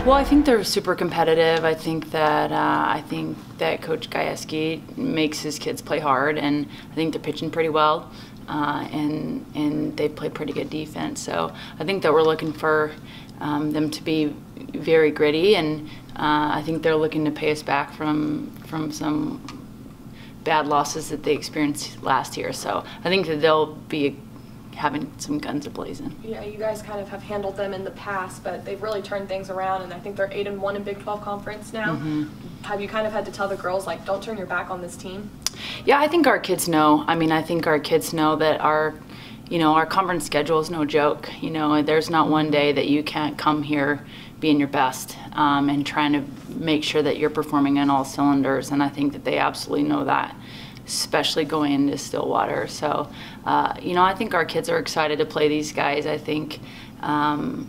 Well, I think they're super competitive. I think that Coach Gajewski makes his kids play hard, and I think they're pitching pretty well, and they play pretty good defense. So I think that we're looking for them to be very gritty, and I think they're looking to pay us back from some bad losses that they experienced last year. So I think that they'll be having some guns a-blazing. Yeah, you guys kind of have handled them in the past, but they've really turned things around, and I think they're 8-1 in Big 12 Conference now. Have you kind of had to tell the girls, like, don't turn your back on this team? Yeah, I think our kids know. I mean, I think our kids know that our conference schedule is no joke. You know, there's not one day that you can't come here being your best and trying to make sure that you're performing on all cylinders, and I think that they absolutely know that, especially going into Stillwater. So, I think our kids are excited to play these guys. I think, I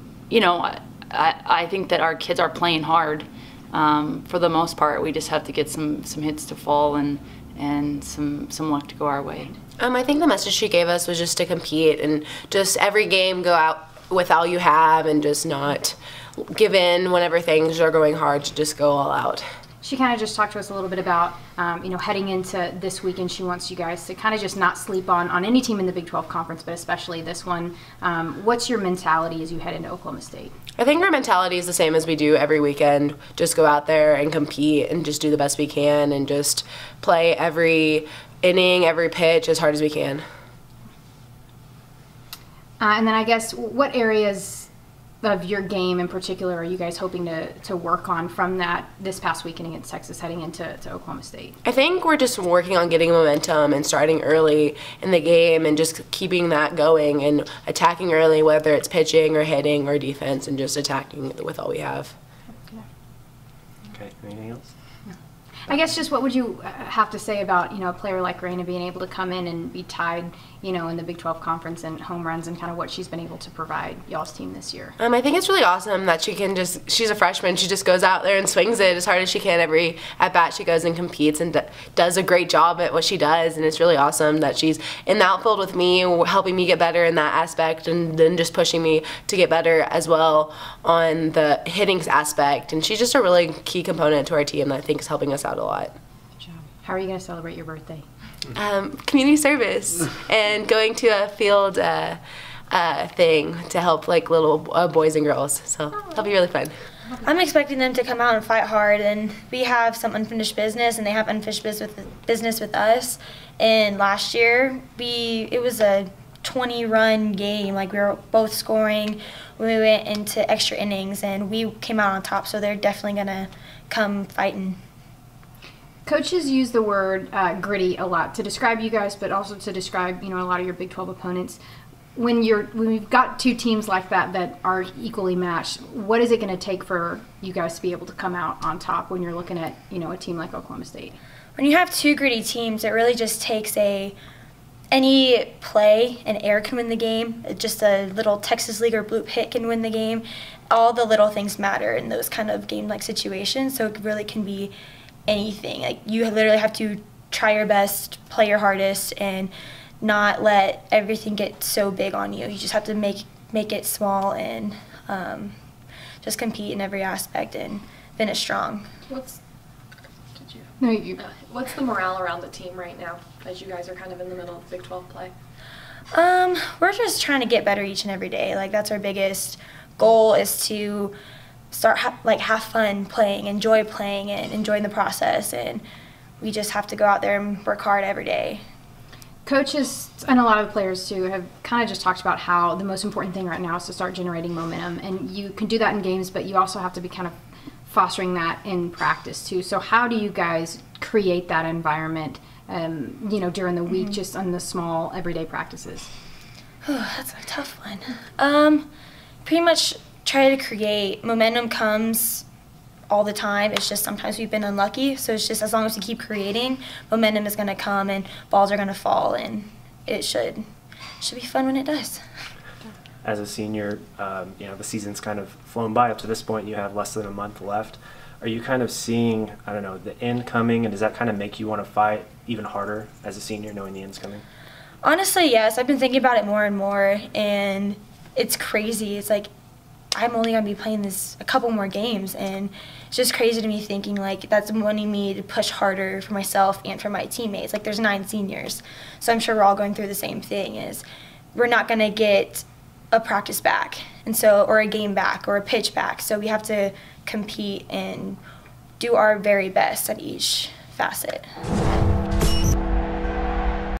think that our kids are playing hard for the most part. We just have to get some hits to fall and some luck to go our way. I think the message she gave us was just to compete and just every game go out with all you have and just not give in whenever things are going hard, to just go all out. She kind of just talked to us a little bit about, heading into this weekend, she wants you guys to kind of just not sleep on any team in the Big 12 Conference, but especially this one. What's your mentality as you head into Oklahoma State? I think our mentality is the same as we do every weekend. Just go out there and compete and just do the best we can and just play every inning, every pitch as hard as we can. And then I guess what areas of your game in particular are you guys hoping to work on from this past weekend against Texas heading into Oklahoma State? I think we're just working on getting momentum and starting early in the game and just keeping that going and attacking early, whether it's pitching or hitting or defense, and just attacking with all we have. Okay, anything else? I guess just what would you have to say about, a player like Raina being able to come in and be tied, in the Big 12 Conference and home runs, and kind of what she's been able to provide y'all's team this year? I think it's really awesome that she's a freshman, she just goes out there and swings it as hard as she can. Every at-bat she goes and competes and does a great job at what she does, and it's really awesome that she's in the outfield with me, helping me get better in that aspect, and then just pushing me to get better as well on the hitting aspect. And she's just a really key component to our team that I think is helping us out a lot. Good job. How are you going to celebrate your birthday? Community service and going to a field thing to help little boys and girls. So that'll be really fun. I'm expecting them to come out and fight hard, and we have some unfinished business, and they have unfinished business with us. And last year, it was a 20-run game. We were both scoring when we went into extra innings, and we came out on top. So they're definitely gonna come fighting. Coaches use the word gritty a lot to describe you guys, but also to describe a lot of your Big 12 opponents. When we've got two teams like that are equally matched, what is it going to take for you guys to be able to come out on top when you're looking at a team like Oklahoma State? When you have two gritty teams, it really just takes any play, an error can win the game. Just a little Texas League or bloop hit can win the game. All the little things matter in those kind of game-like situations, so it really can be anything. You literally have to try your best, play your hardest, and not let everything get so big on you. You just have to make it small and just compete in every aspect and finish strong. What's the morale around the team right now as you guys are kind of in the middle of Big 12 play? We're just trying to get better each and every day. That's our biggest goal, is to start have fun playing, enjoy playing, and enjoying the process. And we just have to go out there and work hard every day. Coaches and a lot of the players too have kind of just talked about how the most important thing right now is to start generating momentum, and you can do that in games, but you also have to be kind of fostering that in practice too. So how do you guys create that environment during the week, just on the small everyday practices? That's a tough one. Pretty much try to create. Momentum comes all the time. It's just sometimes we've been unlucky, so it's just as long as we keep creating, momentum is going to come and balls are going to fall, and it should be fun when it does. As a senior, the season's kind of flown by up to this point. You have less than a month left. Are you kind of seeing, the end coming, and does that kind of make you want to fight even harder as a senior, knowing the end's coming? Honestly, yes. I've been thinking about it more and more, and it's crazy. It's I'm only going to be playing this a couple more games, and it's just crazy to me thinking like that's wanting me to push harder for myself and for my teammates. Like there's 9 seniors, so I'm sure we're all going through the same thing, is we're not going to get a practice back, and so, or a game back, or a pitch back, so we have to compete and do our very best at each facet.